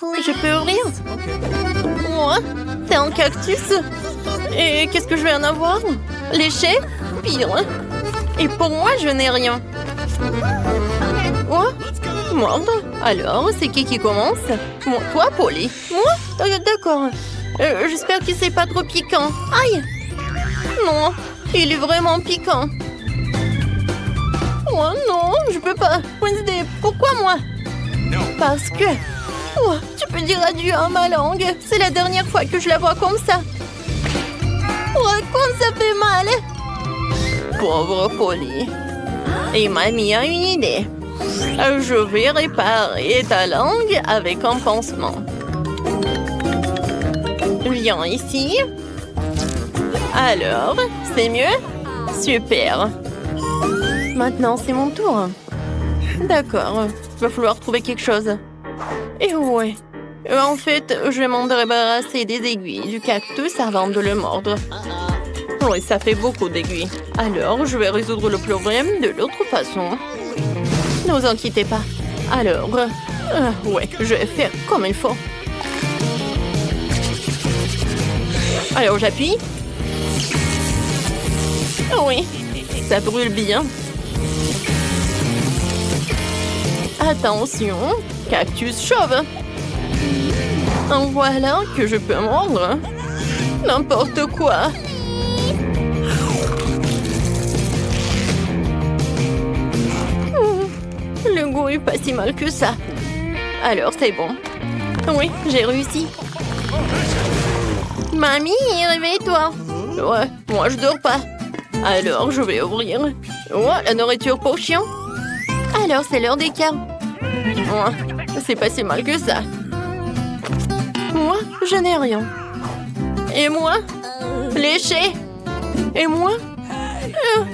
Je peux ouvrir? Moi? C'est un cactus? Et qu'est-ce que je vais en avoir? Léché? Pire. Et pour moi, je n'ai rien. Quoi? Mordre? Alors, c'est qui commence? Moi, toi, Polly? Moi? D'accord. J'espère que c'est pas trop piquant. Aïe! Non, il est vraiment piquant. Oh non, je peux pas. Wednesday, pourquoi moi? Parce que... Oh, tu peux dire adieu à ma langue. C'est la dernière fois que je la vois comme ça. Oh, comme ça fait mal. Pauvre Polly. Et mamie a une idée. Je vais réparer ta langue avec un pansement. Viens ici. Alors, c'est mieux? Super. Maintenant, c'est mon tour. D'accord, il va falloir trouver quelque chose. Et ouais. En fait, je vais m'en débarrasser des aiguilles du cactus avant de le mordre. Oui, ça fait beaucoup d'aiguilles. Alors, je vais résoudre le problème de l'autre façon. Ne vous inquiétez pas. Alors, ouais, je vais faire comme il faut. Alors, j'appuie. Oui, ça brûle bien. Attention, cactus chauve. En voilà que je peux mordre. N'importe quoi. Le goût est pas si mal que ça. Alors, c'est bon. Oui, j'ai réussi. Mamie, réveille-toi. Ouais, moi je dors pas. Alors, je vais ouvrir. Ouais, la nourriture pour chien. Alors, c'est l'heure des câbles. Ouais, c'est pas si mal que ça. Moi, je n'ai rien. Et moi? Léché. Et moi?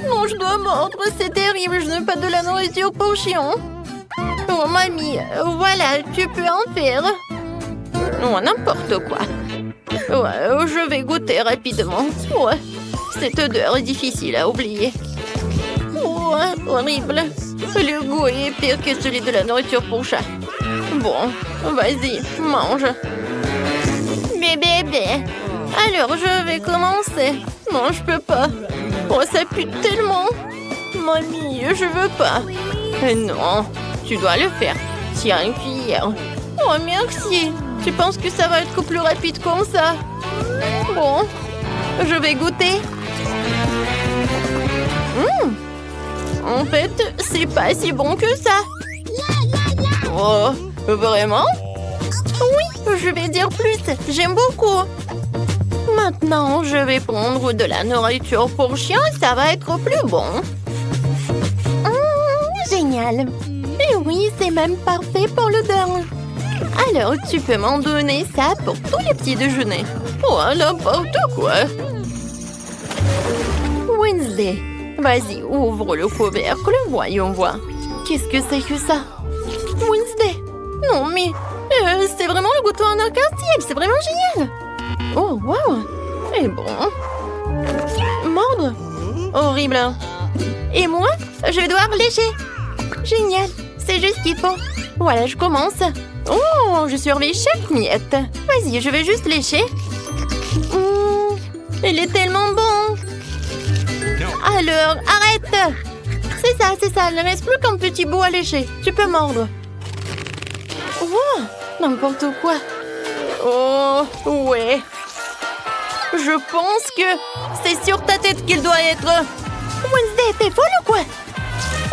Non, je dois mordre, c'est terrible, je n'ai pas de la nourriture pour chien. Oh, mamie, voilà, tu peux en faire. Oh, n'importe quoi. Ouais, je vais goûter rapidement. Ouais, cette odeur est difficile à oublier. Ouais, horrible. Le goût est pire que celui de la nourriture pour chat. Bon, vas-y, mange. Bébé. Alors, je vais commencer. Non, je peux pas. Oh, ça pue tellement. Mamie, je veux pas. Non, tu dois le faire. Tiens, une cuillère. Oh, merci. Tu penses que ça va être plus rapide comme ça? Bon, je vais goûter. En fait, c'est pas si bon que ça. Oh, vraiment? Oui, je vais dire plus. J'aime beaucoup. Maintenant, je vais prendre de la nourriture pour chien. Ça va être plus bon. Génial. Et oui, c'est même parfait pour l'odeur. Alors, tu peux m'en donner ça pour tous les petits déjeuners. Oh, n'importe quoi. Wednesday, vas-y, ouvre le couvercle, voyons voir. Qu'est-ce que c'est que ça? Wednesday. Non, mais c'est vraiment le gâteau en arc-en-ciel. C'est vraiment génial. Oh, wow. Et bon. Mordre. Horrible. Et moi, je vais devoir lécher. Génial. C'est juste ce qu'il faut. Voilà, je commence. Oh, je surveille chaque miette. Vas-y, je vais juste lécher. Il est tellement bon. Alors, arrête. C'est ça. Il ne reste plus qu'un petit bout à lécher. Tu peux mordre. Oh, n'importe quoi. Oh, ouais. Je pense que c'est sur ta tête qu'il doit être. Wednesday, t'es folle ou quoi?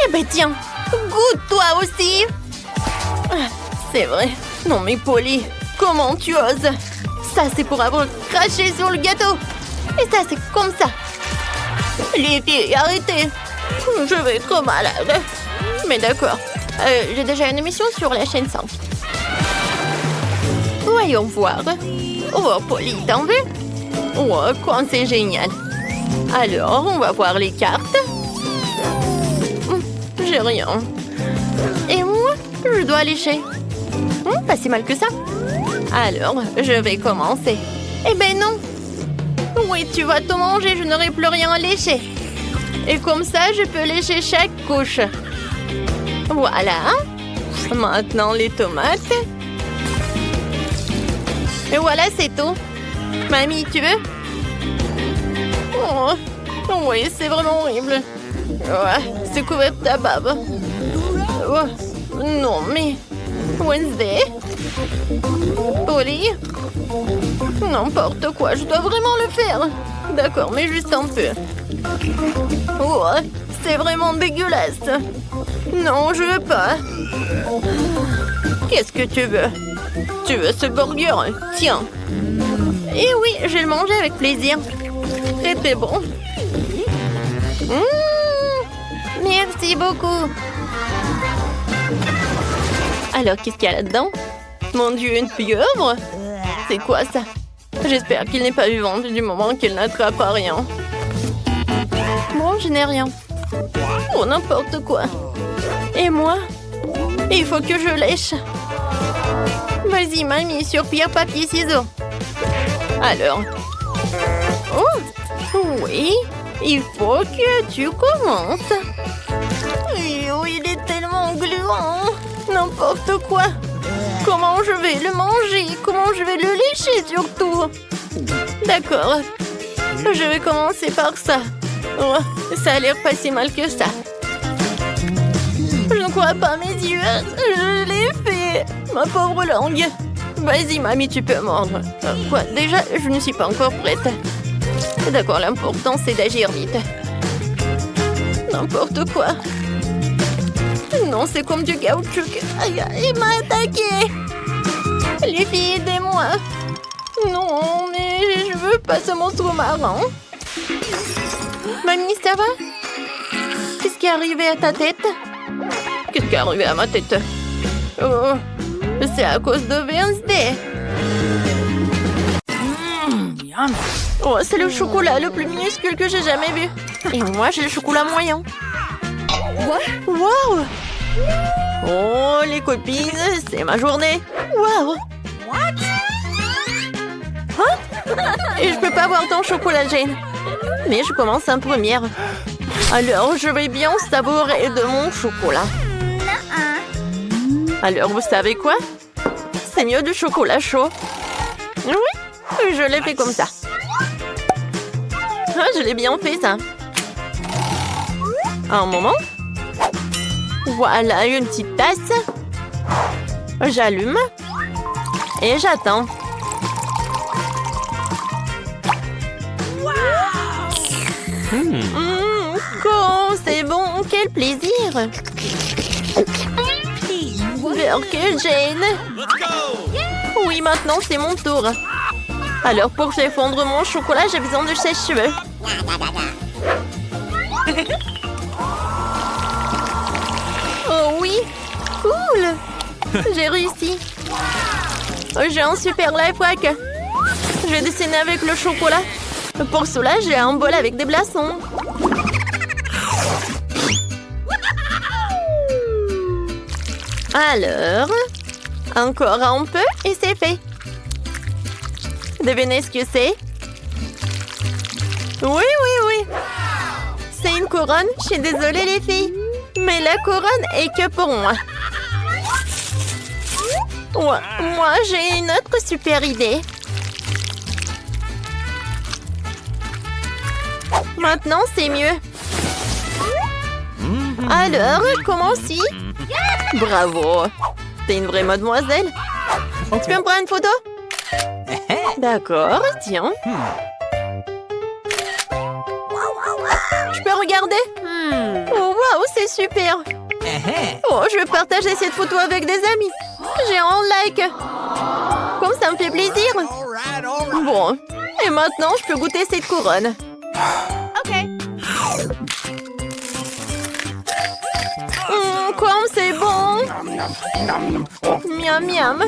Eh ben tiens, goûte toi aussi. C'est vrai. Non mais Polly, comment tu oses? Ça c'est pour avoir craché sur le gâteau. Et ça c'est comme ça. Les filles, arrêtez. Je vais être malade. Mais d'accord. J'ai déjà une émission sur la chaîne 5. Voyons voir. Oh Polly, t'en veux? Oh, quoi, c'est génial. Alors, on va voir les cartes. J'ai rien. Et moi, je dois lécher. Pas si mal que ça. Alors, je vais commencer. Eh ben non. Oui, tu vas tout manger, je n'aurai plus rien à lécher. Et comme ça, je peux lécher chaque couche. Voilà. Maintenant, les tomates. Et voilà, c'est tout. Mamie, tu veux? Oh, oui, c'est vraiment horrible. Ouais, c'est couvert de ta bave. Oh, non, mais... Wednesday? Polly? N'importe quoi, je dois vraiment le faire. D'accord, mais juste un peu. Oh, c'est vraiment dégueulasse. Non, je veux pas. Qu'est-ce que tu veux? Tu veux ce burger? Tiens. Eh oui, je vais le manger avec plaisir. Très très bon. Merci beaucoup. Alors, qu'est-ce qu'il y a là-dedans? Mon Dieu, une pieuvre? C'est quoi ça? J'espère qu'il n'est pas vivant du moment qu'il n'attrape à rien. Bon, je n'ai rien. Oh, n'importe quoi. Et moi? Il faut que je lèche. Vas-y, mamie, sur pierre, papier, ciseaux. Alors. Oh, oui. Il faut que tu commences. Oh, il est tellement gluant. N'importe quoi. Comment je vais le manger? Comment je vais le lécher surtout? D'accord. Je vais commencer par ça. Oh, ça a l'air pas si mal que ça. Je ne crois pas mes yeux. Je l'ai fait. Ma pauvre langue. Vas-y, mamie, tu peux mordre. Quoi? Déjà, je ne suis pas encore prête. D'accord, l'important, c'est d'agir vite. N'importe quoi. Non, c'est comme du caoutchouc. Aïe, il m'a attaqué. Les filles, aidez-moi. Non, mais je veux pas ce monstre marin. Mamie, ça va? Qu'est-ce qui est arrivé à ta tête? Qu'est-ce qui est arrivé à ma tête? Oh, c'est à cause de Wednesday. Oh, c'est le chocolat le plus minuscule que j'ai jamais vu. Et moi, j'ai le chocolat moyen. Wow! Oh, les copines, c'est ma journée. Wow! Hein? Et je peux pas avoir ton chocolat, Jane. Mais je commence en première. Alors, je vais bien savourer de mon chocolat. Alors, vous savez quoi? C'est mieux du chocolat chaud. Oui, je l'ai fait comme ça. Ah, je l'ai bien fait, ça. Un moment. Voilà, une petite tasse. J'allume. Et j'attends. Quand c'est bon, quel plaisir. Burger Jane. Oui, maintenant c'est mon tour. Alors pour faire fondre mon chocolat, j'ai besoin de sèche-cheveux. Oh oui, cool. J'ai réussi. J'ai un super life hack. Je vais dessiner avec le chocolat. Pour cela, j'ai un bol avec des glaçons. Alors, encore un peu et c'est fait. Devinez ce que c'est? Oui, oui, oui. C'est une couronne. Je suis désolée les filles. Mais la couronne est que pour moi. Ouais, moi, j'ai une autre super idée. Maintenant, c'est mieux. Alors, comment si? Bravo. T'es une vraie mademoiselle. Tu peux me prendre une photo? D'accord, tiens. Je peux regarder? Oh, waouh, c'est super. Oh, je vais partager cette photo avec des amis. J'ai un like. Comme ça me fait plaisir. Bon, et maintenant, je peux goûter cette couronne. Comme c'est bon. Miam, miam.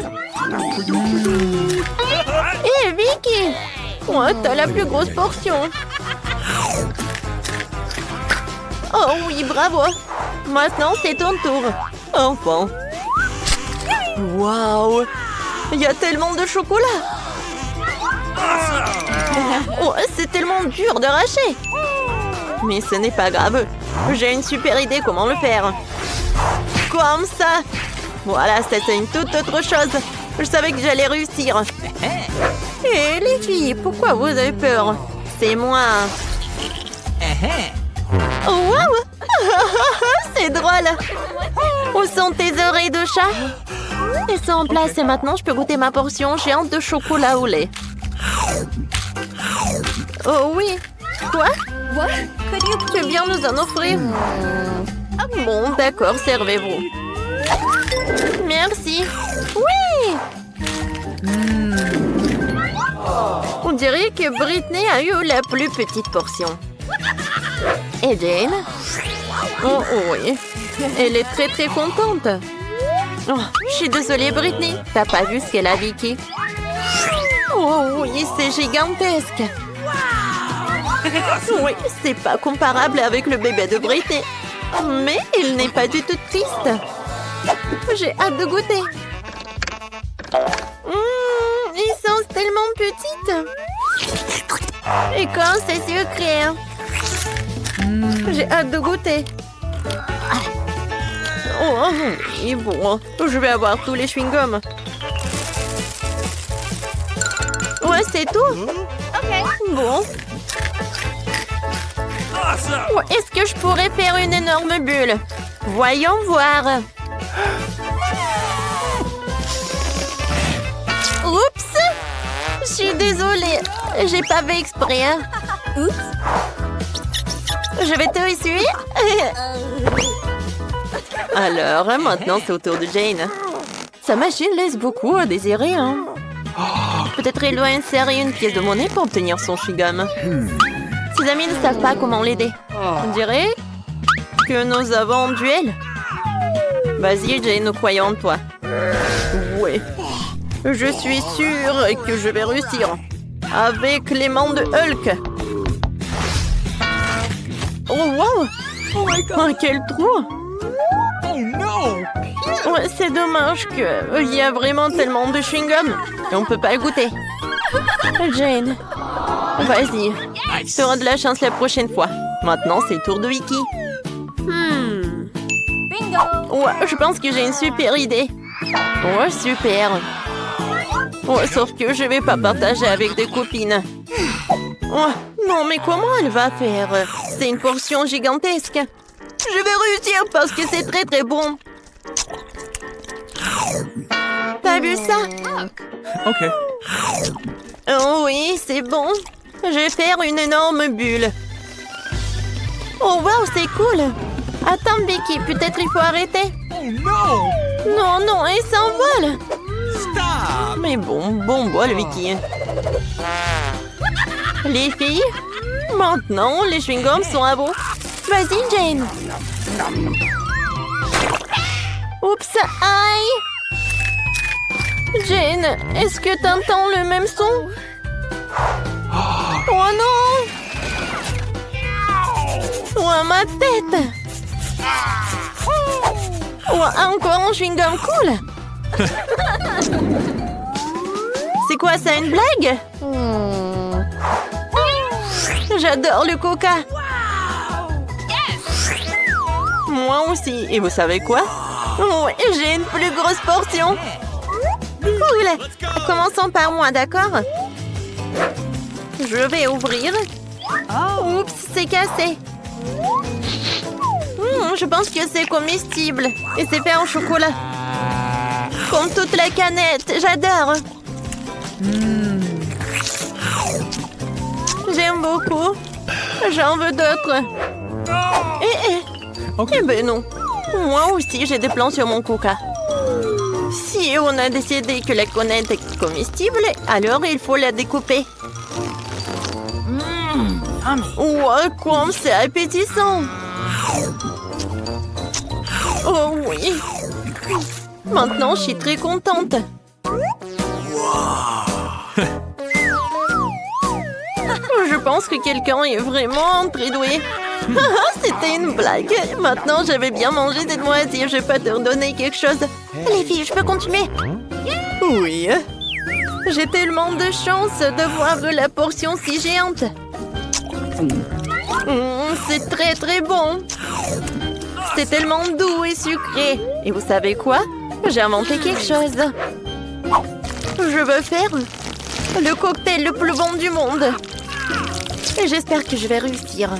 Hé, Vicky. Oh, t'as la plus grosse portion. Oh oui, bravo. Maintenant, c'est ton tour. Enfin. Waouh. Il y a tellement de chocolat. Oh, c'est tellement dur d'arracher. Mais ce n'est pas grave. J'ai une super idée comment le faire. Comme ça. Voilà, ça c'est une toute autre chose. Je savais que j'allais réussir. Hé, les filles, pourquoi vous avez peur? C'est moi. Oh, wow! C'est drôle. Où sont tes oreilles de chat? Elles sont en place et maintenant je peux goûter ma portion géante de chocolat au lait. Oh oui. Quoi? Tu veux bien nous en offrir? Bon, d'accord, servez-vous. Merci. Oui! On dirait que Britney a eu la plus petite portion. Et Jane? Oh oui. Elle est très contente. Oh, je suis désolée, Britney. T'as pas vu ce qu'elle a Vicky? Oh oui, c'est gigantesque. Oui, c'est pas comparable avec le bébé de Britney. Mais il n'est pas du tout triste. J'ai hâte de goûter. Ils sont tellement petites. Et quand c'est sucré. J'ai hâte de goûter. Oh, et bon, je vais avoir tous les chewing-gums. Ouais, c'est tout. Bon. Oh, est-ce que je pourrais faire une énorme bulle? Voyons voir. Oups! Je suis désolée. J'ai pas fait exprès. Oups! Je vais te essuyer. Alors, maintenant, c'est au tour de Jane. Sa machine laisse beaucoup à désirer, hein. Peut-être elle doit insérer une pièce de monnaie pour obtenir son chewing-gum. Ses amis ne savent pas comment l'aider. On dirait que nous avons un duel. Vas-y, Jane, nous croyons en toi. Ouais. Je suis sûre que je vais réussir. Avec les mains de Hulk. Oh, wow! Oh, quel trou! Oh non! Ouais, c'est dommage qu'il y a vraiment tellement de chewing-gum et on peut pas le goûter. Jane, vas-y. Tu auras de la chance la prochaine fois. Maintenant, c'est le tour de Vicky. Bingo! Ouais, je pense que j'ai une super idée. Ouais, super. Ouais, sauf que je vais pas partager avec des copines. Oh, non, mais comment elle va faire? C'est une portion gigantesque. Je vais réussir parce que c'est très bon. T'as vu ça? Ok. Oh oui, c'est bon. Je vais faire une énorme bulle. Oh wow, c'est cool. Attends, Vicky, peut-être il faut arrêter. Oh non! Non, elle s'envole. Stop! Mais bon bol, Vicky. Les filles, maintenant, les chewing-gums sont à vous. Vas-y, Jane. Oups, aïe. Jane, est-ce que t'entends le même son? Oh non! Oh, ma tête! Oh, encore un chewing-gum cool! C'est quoi ça, une blague? J'adore le coca! Moi aussi. Et vous savez quoi? Oh, j'ai une plus grosse portion! Cool! Commençons par moi, d'accord? Je vais ouvrir. Oups, c'est cassé. Je pense que c'est comestible. Et c'est fait en chocolat. Comme toute la canette. J'adore. J'aime beaucoup. J'en veux d'autres. Eh ben non. Moi aussi, j'ai des plans sur mon coca. Si on a décidé que la canette est comestible, alors il faut la découper. Ouais, comme c'est appétissant. Oh oui. Maintenant, je suis très contente. Je pense que quelqu'un est vraiment très doué. C'était une blague. Maintenant, j'avais bien mangé cette moitié. Je vais pas te redonner quelque chose. Les filles, je peux continuer? Oui. J'ai tellement de chance de voir la portion si géante. C'est très bon. C'est tellement doux et sucré. Et vous savez quoi? J'ai inventé quelque chose. Je veux faire le cocktail le plus bon du monde. Et j'espère que je vais réussir.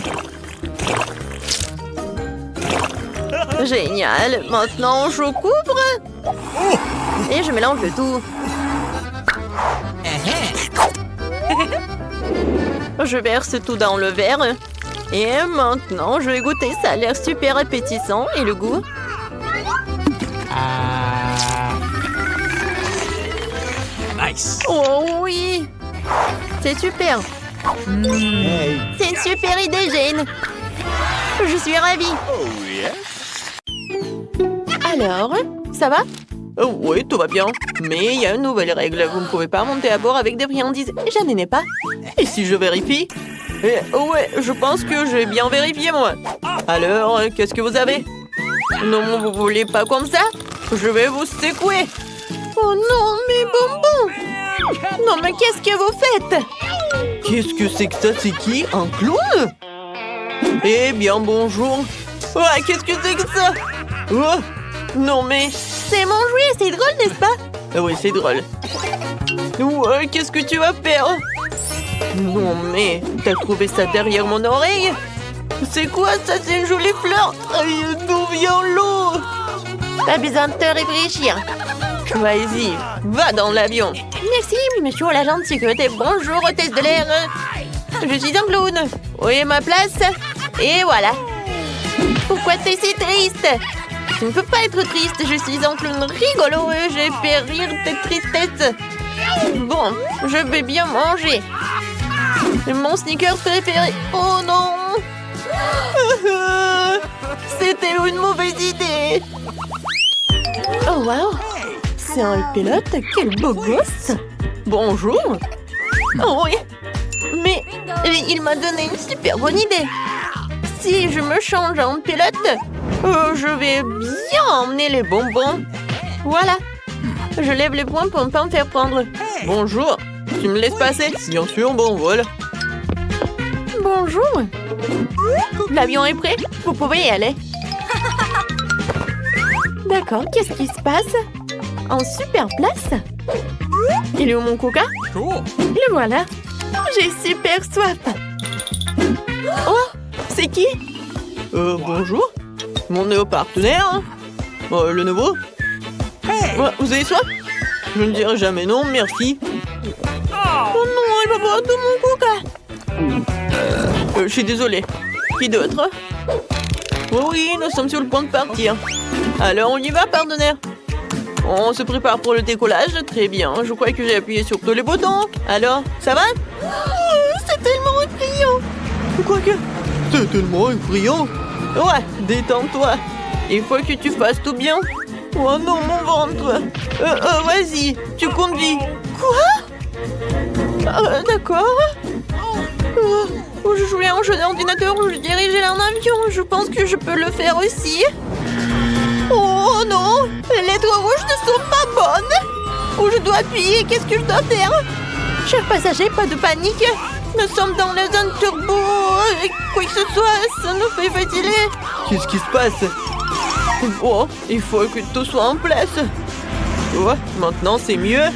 Génial. Maintenant, je couvre. Et je mélange le tout. Je verse tout dans le verre. Et maintenant, je vais goûter. Ça a l'air super appétissant. Et le goût? Nice. Oh oui! C'est super. C'est une super idée, Jane. Je suis ravie. Oh yeah. Alors, ça va? Oui, tout va bien. Mais il y a une nouvelle règle. Vous ne pouvez pas monter à bord avec des friandises. Je n'en ai pas. Et si je vérifie? Ouais, je pense que j'ai bien vérifié, moi. Alors, qu'est-ce que vous avez? Non, vous voulez pas comme ça? Je vais vous secouer. Oh non, mes bonbons! Non, mais qu'est-ce que vous faites? Qu'est-ce que c'est que ça? C'est qui? Un clown? Eh bien, bonjour. Ouais, qu'est-ce que c'est que ça? Oh, non, mais... C'est mon jouet, c'est drôle, n'est-ce pas? Ah oui, c'est drôle. Ouais, qu'est-ce que tu vas faire? Non, mais... T'as trouvé ça derrière mon oreille? C'est quoi ça? C'est une jolie fleur? Aïe, d'où vient l'eau? Pas besoin de te réfléchir. Vas-y, va dans l'avion. Merci, monsieur l'agent de sécurité. Bonjour, hôtesse de l'air. Je suis un clown. Oui, ma place. Et voilà. Pourquoi t'es si triste? Tu ne peux pas être triste. Je suis un clown rigolo et j'ai fait rire tes tristesses. Bon, je vais bien manger. Mon sneaker préféré. Oh non. C'était une mauvaise idée. Oh wow. C'est un pilote, quel beau gosse! Bonjour! Oh oui! Mais il m'a donné une super bonne idée! Si je me change en pilote, je vais bien emmener les bonbons! Voilà! Je lève les poings pour ne pas me faire prendre. Bonjour! Tu me laisses passer? Bien sûr, bon vol! Bonjour! L'avion est prêt? Vous pouvez y aller! D'accord, qu'est-ce qui se passe? En super place. Il est où mon coca? Cool. Le voilà. J'ai super soif. Oh, c'est qui? Bonjour. Mon nouveau partenaire. Le nouveau? Hey. Vous avez soif? Je ne dirai jamais non, merci. Oh non, il va boire tout mon coca. Je suis désolée. Qui d'autre? Oh oui, nous sommes sur le point de partir. Alors, on y va, partenaire? On se prépare pour le décollage. Très bien. Je crois que j'ai appuyé sur tous les boutons. Alors, ça va? C'est tellement effrayant. Quoique, c'est tellement effrayant. Ouais, détends-toi. Il faut que tu fasses tout bien. Oh non, mon ventre. Vas-y, tu conduis. Quoi? D'accord. Je jouais à un jeu d'ordinateur où je dirigeais un avion. Je pense que je peux le faire aussi. Oh non! Les toits rouges ne sont pas bonnes! Où je dois appuyer? Qu'est-ce que je dois faire? Chers passagers, pas de panique! Nous sommes dans la zone turbo! Quoi que ce soit, ça nous fait fatiguer! Qu'est-ce qui se passe? Oh, il faut que tout soit en place! Ouais, maintenant c'est mieux!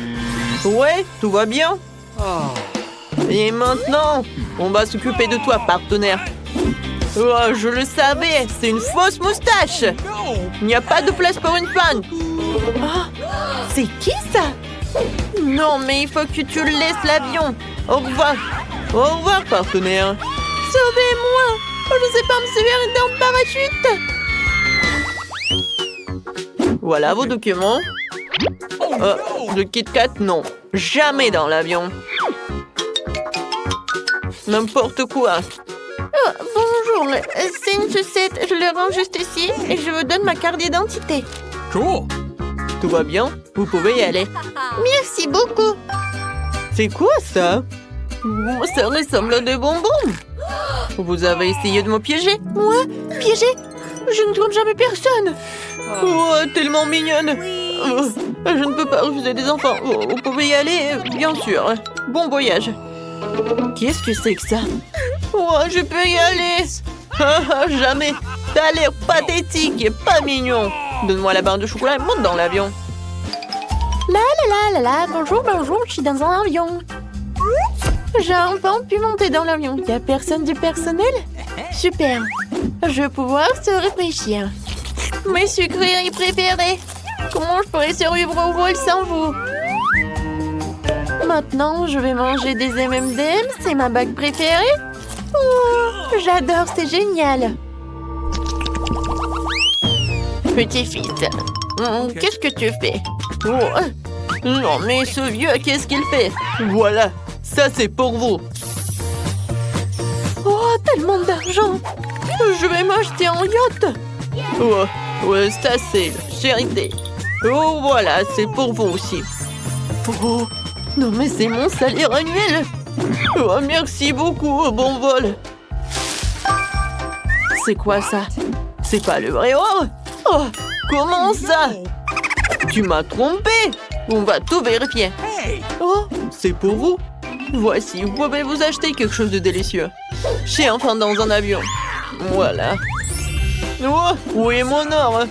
Ouais, tout va bien! Et maintenant, on va s'occuper de toi, partenaire! Oh, je le savais, c'est une fausse moustache. Il n'y a pas de place pour une fan. Oh, c'est qui ça? Non, mais il faut que tu laisses l'avion. Au revoir. Au revoir, partenaire. Sauvez-moi. Je ne sais pas me servir d'un parachute. Voilà vos documents. De Kit Kat, non. Jamais dans l'avion. N'importe quoi. Bonjour, c'est une sucette. Je le rends juste ici et je vous donne ma carte d'identité. Cool. Tout va bien? Vous pouvez y aller. Merci beaucoup. C'est quoi ça? Ça ressemble à des bonbons. Vous avez essayé de me piéger? Moi? Piéger? Je ne trompe jamais personne. Oh, tellement mignonne. Je ne peux pas refuser des enfants. Vous pouvez y aller, bien sûr. Bon voyage. Qu'est-ce que c'est que ça? Oh, je peux y aller. Jamais. T'as l'air pathétique et pas mignon. Donne-moi la barre de chocolat et monte dans l'avion. Bonjour, je suis dans un avion. J'ai enfin pu monter dans l'avion. Il n'y a personne du personnel? Super. Je vais pouvoir se réfléchir. Mes sucreries préférées. Comment je pourrais survivre au vol sans vous? Maintenant, je vais manger des M&M's. C'est ma bague préférée. Oh, j'adore, c'est génial. Petit fils, qu'est-ce que tu fais? Oh, non, mais ce vieux, qu'est-ce qu'il fait? Voilà, ça c'est pour vous. Oh, tellement d'argent. Je vais m'acheter un yacht. Oh, ouais, ça c'est la charité. Oh, voilà, c'est pour vous aussi. Oh, non, mais c'est mon salaire annuel. Oh, merci beaucoup, bon vol. C'est quoi ça? C'est pas le vrai or? Oh, comment ça? Tu m'as trompé. On va tout vérifier. Oh, c'est pour vous. Voici, vous pouvez vous acheter quelque chose de délicieux. Chez enfin dans un avion. Voilà. Oh, où est mon or?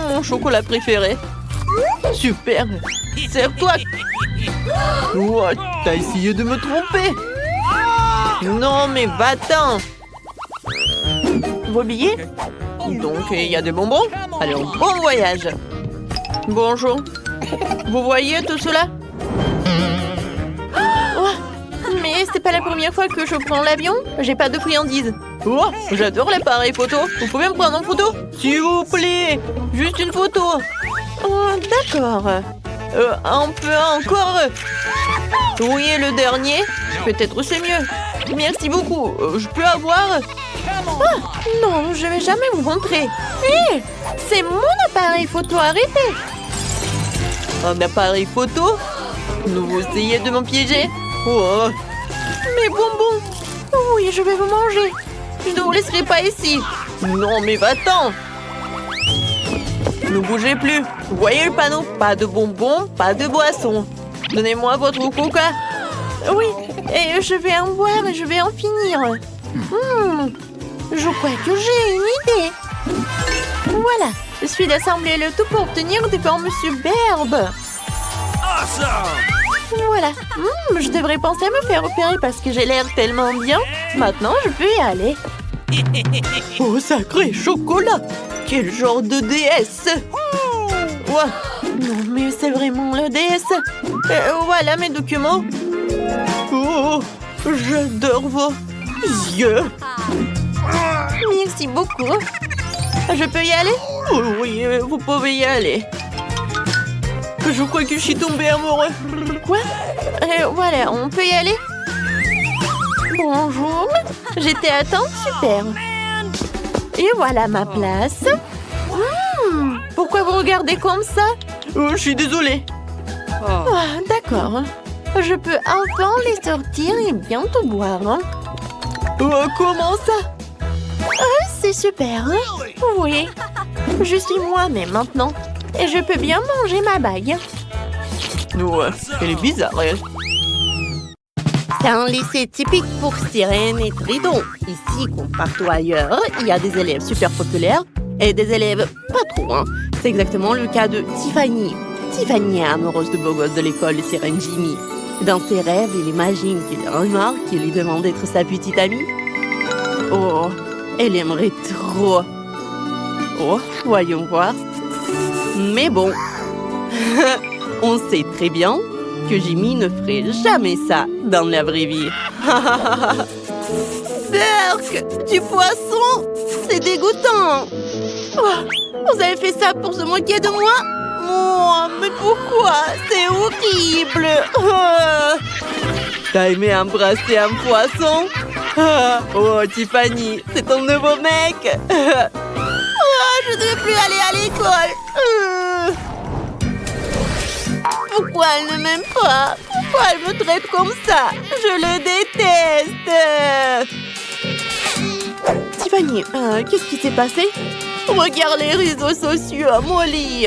Mon chocolat préféré. Super. Serre-toi. Oh, t'as essayé de me tromper. Non, mais va-t'en. Vos billets? Donc, il y a des bonbons? Alors, bon voyage. Bonjour. Vous voyez tout cela? Oh, mais c'est pas la première fois que je prends l'avion. J'ai pas de friandises. Oh, j'adore l'appareil photo. Vous pouvez me prendre en photo? S'il vous plaît. Juste une photo. Oh, d'accord. Un peu encore. Oui, et le dernier? Peut-être c'est mieux. Merci beaucoup. Je peux avoir... Oh, non, je vais jamais vous montrer. Hé, c'est mon appareil photo, arrêtez. Un appareil photo? Vous essayez de me piéger? Oh. Mes bonbons. Oui, je vais vous manger. Je ne vous laisserai pas ici. Non, mais va-t'en. Ne bougez plus. Vous voyez le panneau? Pas de bonbons, pas de boissons. Donnez-moi votre coca. Oui, et je vais en boire et je vais en finir. Je crois que j'ai une idée. Voilà, je suis d'assembler le tout pour obtenir des formes superbes. Awesome! Voilà, je devrais penser à me faire opérer parce que j'ai l'air tellement bien. Maintenant, je peux y aller. Oh, sacré chocolat! Quel genre de déesse! Ouais. Non, mais c'est vraiment la déesse. Voilà mes documents. Oh, j'adore vos yeux. Merci beaucoup. Je peux y aller? Oh, oui, vous pouvez y aller. Je crois que je suis tombée amoureux. Quoi? Voilà, on peut y aller? Bonjour. J'étais à temps, super. Et voilà ma place. Pourquoi vous regardez comme ça? Oh, je suis désolée. Oh, d'accord. Je peux enfin les sortir et bientôt boire. Oh, comment ça? C'est super. Oui. Je suis moi-même maintenant. Et je peux bien manger ma bague. Ouais, elle est bizarre, elle. C'est un lycée typique pour sirènes et tridons. Ici, comme partout ailleurs, il y a des élèves super populaires et des élèves pas trop. C'est exactement le cas de Tiffany. Tiffany est amoureuse de beau gosse de l'école, le sirène Jimmy. Dans ses rêves, il imagine qu'il le remarque, qu'il lui demande d'être sa petite amie. Oh, elle aimerait trop. Oh, voyons voir. Mais bon, on sait très bien que Jimmy ne ferait jamais ça dans la vraie vie. Berk, du poisson, c'est dégoûtant. Oh, vous avez fait ça pour se moquer de moi? Oh, mais pourquoi? C'est horrible. T'as aimé embrasser un poisson? Oh, Tiffany, c'est ton nouveau mec. Je ne veux plus aller à l'école. Pourquoi elle ne m'aime pas? Pourquoi elle me traite comme ça? Je le déteste. Tiffany, qu'est-ce qui s'est passé? Regarde les réseaux sociaux, Molly.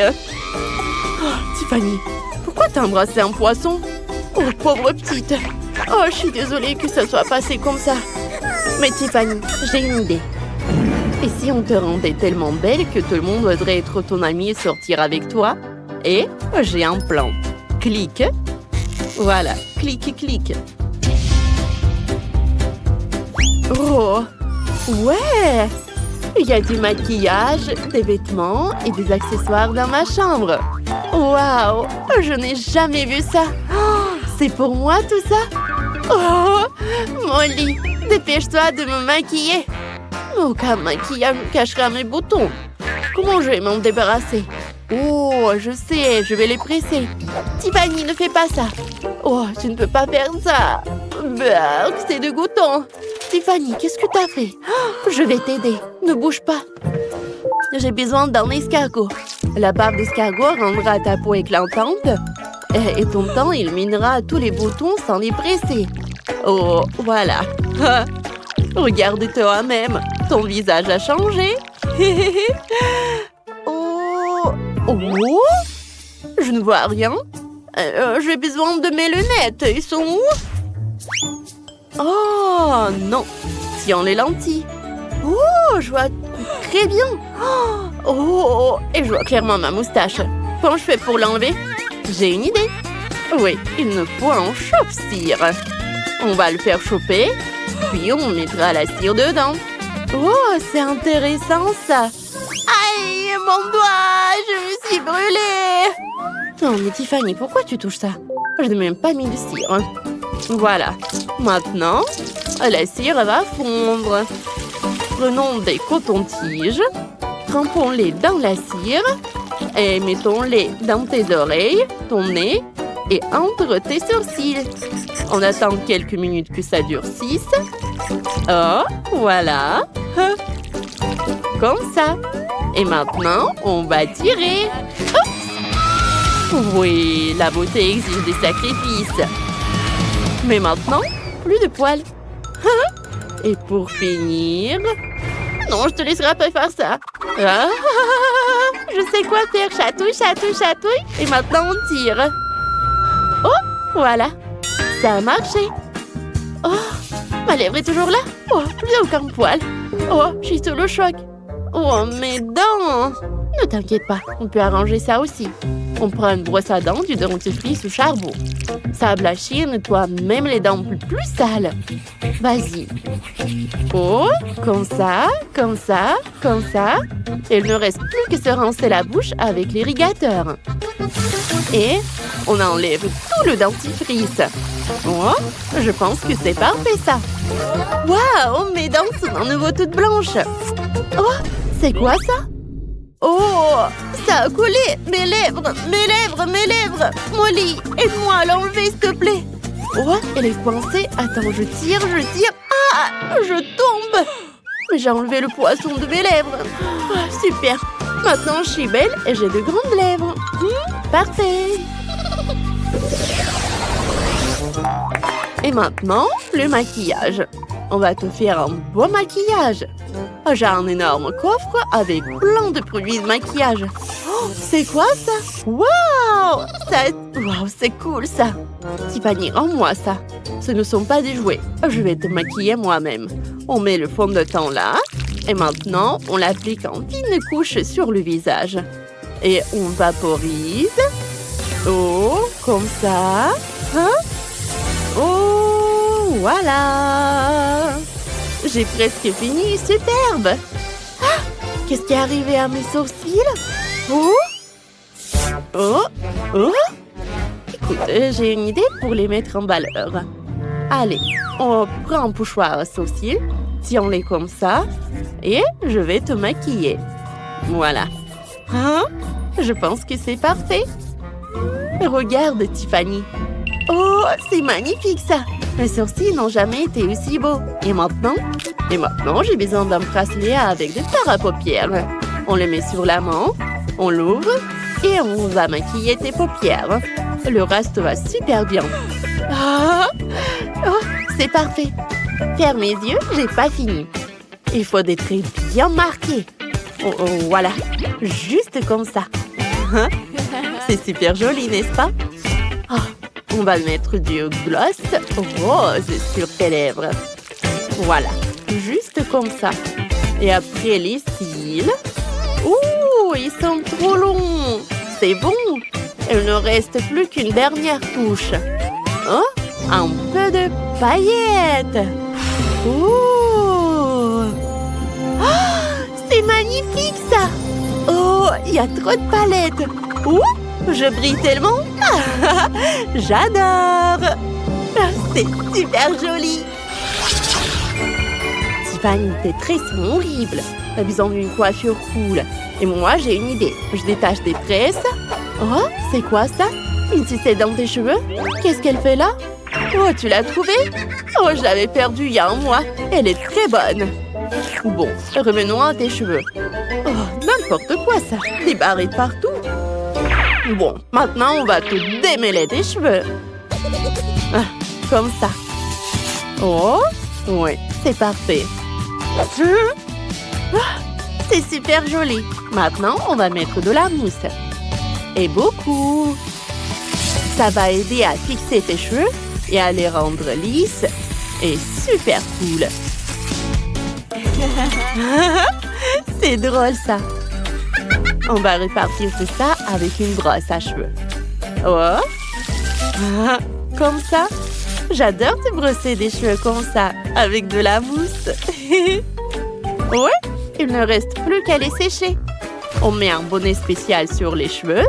Oh, Tiffany, pourquoi t'as embrassé un poisson? Oh, pauvre petite. Oh, je suis désolée que ça soit passé comme ça. Mais Tiffany, j'ai une idée. Et si on te rendait tellement belle que tout le monde voudrait être ton amie et sortir avec toi? Et j'ai un plan. Clique. Voilà, clique, clique. Oh, ouais! Il y a du maquillage, des vêtements et des accessoires dans ma chambre. Waouh! Je n'ai jamais vu ça. Oh, c'est pour moi tout ça? Oh, Molly, dépêche-toi de me maquiller. Aucun maquillage cachera mes boutons. Comment je vais m'en débarrasser? Oh, je sais, je vais les presser. Tiffany, ne fais pas ça. Oh, tu ne peux pas faire ça. Bah, c'est dégoûtant. Tiffany, qu'est-ce que t'as fait? Oh, je vais t'aider. Ne bouge pas. J'ai besoin d'un escargot. La barbe d'escargot rendra ta peau éclatante. Et ton teint illuminera tous les boutons sans les presser. Oh, voilà. Regarde toi-même. Ton visage a changé. Oh, oh, je ne vois rien. J'ai besoin de mes lunettes. Ils sont où? Oh, non. Tiens les lentilles. Oh, je vois très bien. Oh, et je vois clairement ma moustache. Comment je fais pour l'enlever? J'ai une idée. Oui, il me faut un chauffe-cire. On va le faire chauffer, puis on mettra la cire dedans. Oh, c'est intéressant ça. Aïe, mon doigt, je me suis brûlée. Non, mais Tiffany, pourquoi tu touches ça? Je n'ai même pas mis de cire. Voilà. Maintenant, la cire va fondre. Prenons des cotons-tiges, trempons-les dans la cire et mettons-les dans tes oreilles, ton nez et entre tes sourcils. On attend quelques minutes que ça durcisse. Oh, voilà. Comme ça. Et maintenant, on va tirer. Oh. Oui, la beauté exige des sacrifices. Mais maintenant, plus de poils. Et pour finir... Non, je te laisserai pas faire ça. Ah, je sais quoi faire. Chatouille, chatouille, chatouille. Et maintenant, on tire. Oh, voilà. Ça a marché. Oh, ma lèvre est toujours là. Oh, plus aucun poil. Oh, je suis sous le choc. Oh, mes dents. Ne t'inquiète pas, on peut arranger ça aussi. On prend une brosse à dents du dentifrice au charbon. Ça blanchit et nettoie même les dents plus sales. Vas-y. Oh, comme ça, comme ça, comme ça. Et il ne reste plus que se rincer la bouche avec l'irrigateur. Et on enlève tout le dentifrice. Oh, je pense que c'est parfait ça. Waouh, mes dents sont à nouveau toutes blanches. Oh, c'est quoi ça? Oh, ça a collé. Mes lèvres, mes lèvres, mes lèvres. Molly, aide-moi à l'enlever, s'il te plaît. Oh, elle est coincée. Attends, je tire, je tire. Ah, je tombe. J'ai enlevé le poisson de mes lèvres. Ah, super. Maintenant, je suis belle et j'ai de grandes lèvres. Parfait. Et maintenant, le maquillage. On va te faire un beau maquillage. J'ai un énorme coffre avec plein de produits de maquillage. Oh, c'est quoi ça? Waouh! Waouh, c'est cool ça. Tiffany, rends-moi ça. Ce ne sont pas des jouets. Je vais te maquiller moi-même. On met le fond de teint là. Et maintenant, on l'applique en fine couche sur le visage. Et on vaporise. Oh, comme ça. Hein? Oh, voilà. J'ai presque fini, superbe. Ah, qu'est-ce qui est arrivé à mes sourcils? Oh, oh, oh. Écoute, j'ai une idée pour les mettre en valeur. Allez, on prend un pochoir à sourcils, tiens-les comme ça, et je vais te maquiller. Voilà. Hein? Je pense que c'est parfait. Regarde, Tiffany. Oh, c'est magnifique ça. Mes sourcils n'ont jamais été aussi beaux. Et maintenant, j'ai besoin d'un bracelet avec des fards à paupières. On le met sur la main, on l'ouvre et on va maquiller tes paupières. Le reste va super bien. Ah, oh, c'est parfait. Ferme mes yeux, j'ai pas fini. Il faut des traits bien marqués. Oh, oh, voilà, juste comme ça. C'est super joli, n'est-ce pas? Oh, on va mettre du gloss rose sur tes lèvres. Voilà, juste comme ça. Et après les cils. Ouh, ils sont trop longs. C'est bon. il ne reste plus qu'une dernière touche. Oh, un peu de paillettes. Oh, c'est magnifique ça. Oh, il y a trop de palettes. Ouh, je brille tellement. J'adore. C'est super joli. Tiffany, tes traits sont horribles. T'as besoin d'une coiffure cool. Et moi, j'ai une idée. Je détache des tresses. Oh, c'est quoi ça? Une ficelle dans tes cheveux? Qu'est-ce qu'elle fait là? Oh, tu l'as trouvée? Oh, je l'avais perdue il y a un mois. Elle est très bonne. Bon, revenons à tes cheveux. Oh, n'importe quoi ça. Des barrettes partout. Bon, maintenant, on va te démêler tes cheveux. Ah, comme ça. Oh, oui, c'est parfait. C'est super joli. Maintenant, on va mettre de la mousse. Et beaucoup. Ça va aider à fixer tes cheveux et à les rendre lisses et super cool. C'est drôle ça. On va répartir tout ça avec une brosse à cheveux. Oh. Comme ça. J'adore te brosser des cheveux comme ça, avec de la mousse. Ouais, il ne reste plus qu'à les sécher. On met un bonnet spécial sur les cheveux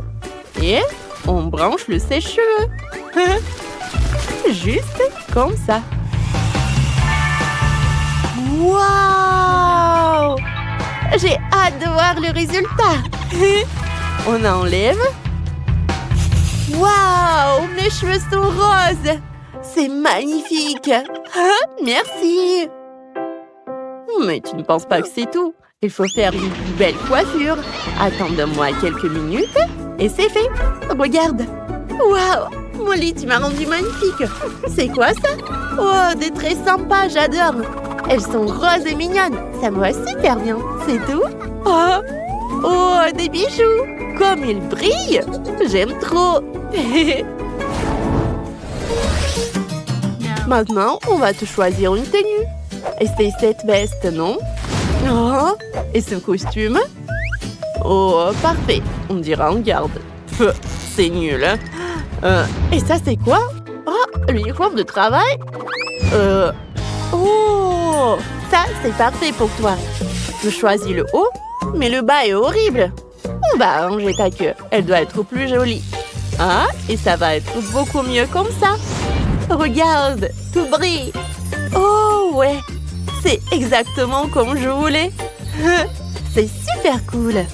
et on branche le sèche-cheveux. Juste comme ça. Waouh! J'ai hâte de voir le résultat. On enlève. Waouh! Mes cheveux sont roses. C'est magnifique. Merci. Mais tu ne penses pas que c'est tout. Il faut faire une belle coiffure. Attends-moi quelques minutes et c'est fait. Regarde. Waouh! Molly, tu m'as rendu magnifique. C'est quoi ça? Oh, des traits sympas, j'adore. Elles sont roses et mignonnes. Ça me va super bien. C'est tout? Oh, oh, des bijoux. Comme ils brillent. J'aime trop. Maintenant, on va te choisir une tenue. Et c'est cette veste, non? Oh, et ce costume? Oh, parfait. On dirait en garde. C'est nul, hein? Et ça, c'est quoi? Oh, l'uniforme de travail? Oh, ça, c'est parfait pour toi. Je choisis le haut, mais le bas est horrible. On va arranger ta queue. Elle doit être plus jolie. Ah, et ça va être beaucoup mieux comme ça. Regarde, tout brille. Oh, ouais. C'est exactement comme je voulais. C'est super cool.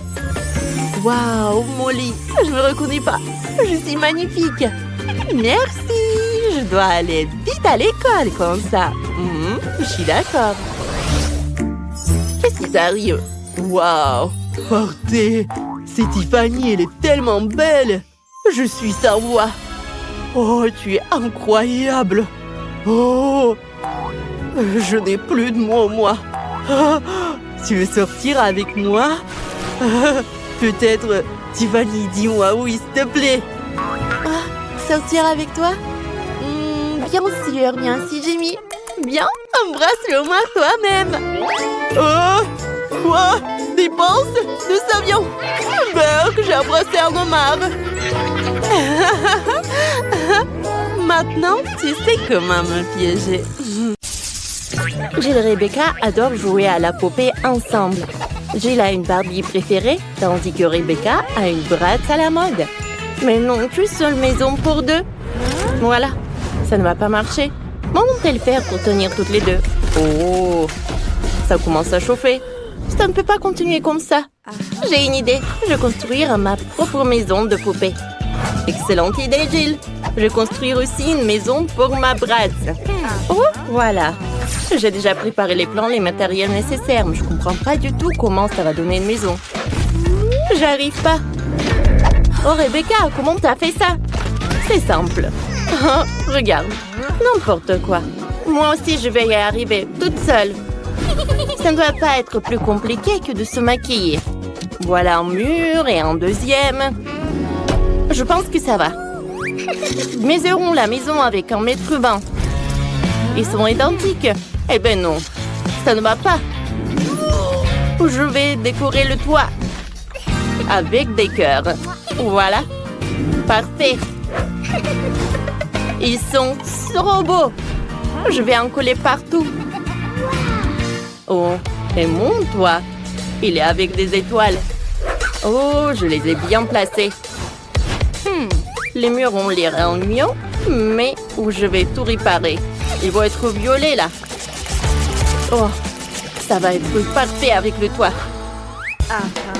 Waouh, Molly, je me reconnais pas. Je suis magnifique. Merci. Je dois aller vite à l'école comme ça. Je suis d'accord. Qu'est-ce qui t'arrive? Waouh, partez. C'est Tiffany, elle est tellement belle. Je suis sa voix. Oh, tu es incroyable. Oh, je n'ai plus de mots, moi. Tu veux sortir avec moi? Peut-être, Tiffany, dis-moi oui, s'il te plaît. Sortir avec toi? Bien sûr, Jimmy. Bien, embrasse-le-moi toi-même. Quoi? Des penses de savions? Berk, j'ai embrassé un homard. Maintenant, tu sais comment me piéger. Jill et Rebecca adorent jouer à la poupée ensemble. Jill a une Barbie préférée, tandis que Rebecca a une Bratz à la mode. Mais non, qu'une seule maison pour deux. Voilà, ça ne va pas marcher. Comment vont-elles faire pour tenir toutes les deux? Oh, ça commence à chauffer. Ça ne peut pas continuer comme ça. J'ai une idée. Je vais construire ma propre maison de poupée. Excellente idée, Jill. Je vais construire aussi une maison pour ma Bratz. Oh, voilà. J'ai déjà préparé les plans, les matériels nécessaires, mais je comprends pas du tout comment ça va donner une maison. J'arrive pas. Oh, Rebecca, comment t'as fait ça? C'est simple. Oh, regarde. N'importe quoi. Moi aussi, je vais y arriver, toute seule. Ça ne doit pas être plus compliqué que de se maquiller. Voilà un mur et un deuxième. Je pense que ça va. Mesurons la maison avec 1,20 m. Ils sont identiques. Eh ben non, ça ne va pas. Je vais décorer le toit avec des cœurs. Voilà. Parfait. Ils sont trop beaux. Je vais en coller partout. Oh, et mon toit. Il est avec des étoiles. Oh, je les ai bien placés. Les murs ont l'air ennuyants, mais où je vais tout réparer. Ils vont être violets là. Oh, ça va être parfait avec le toit.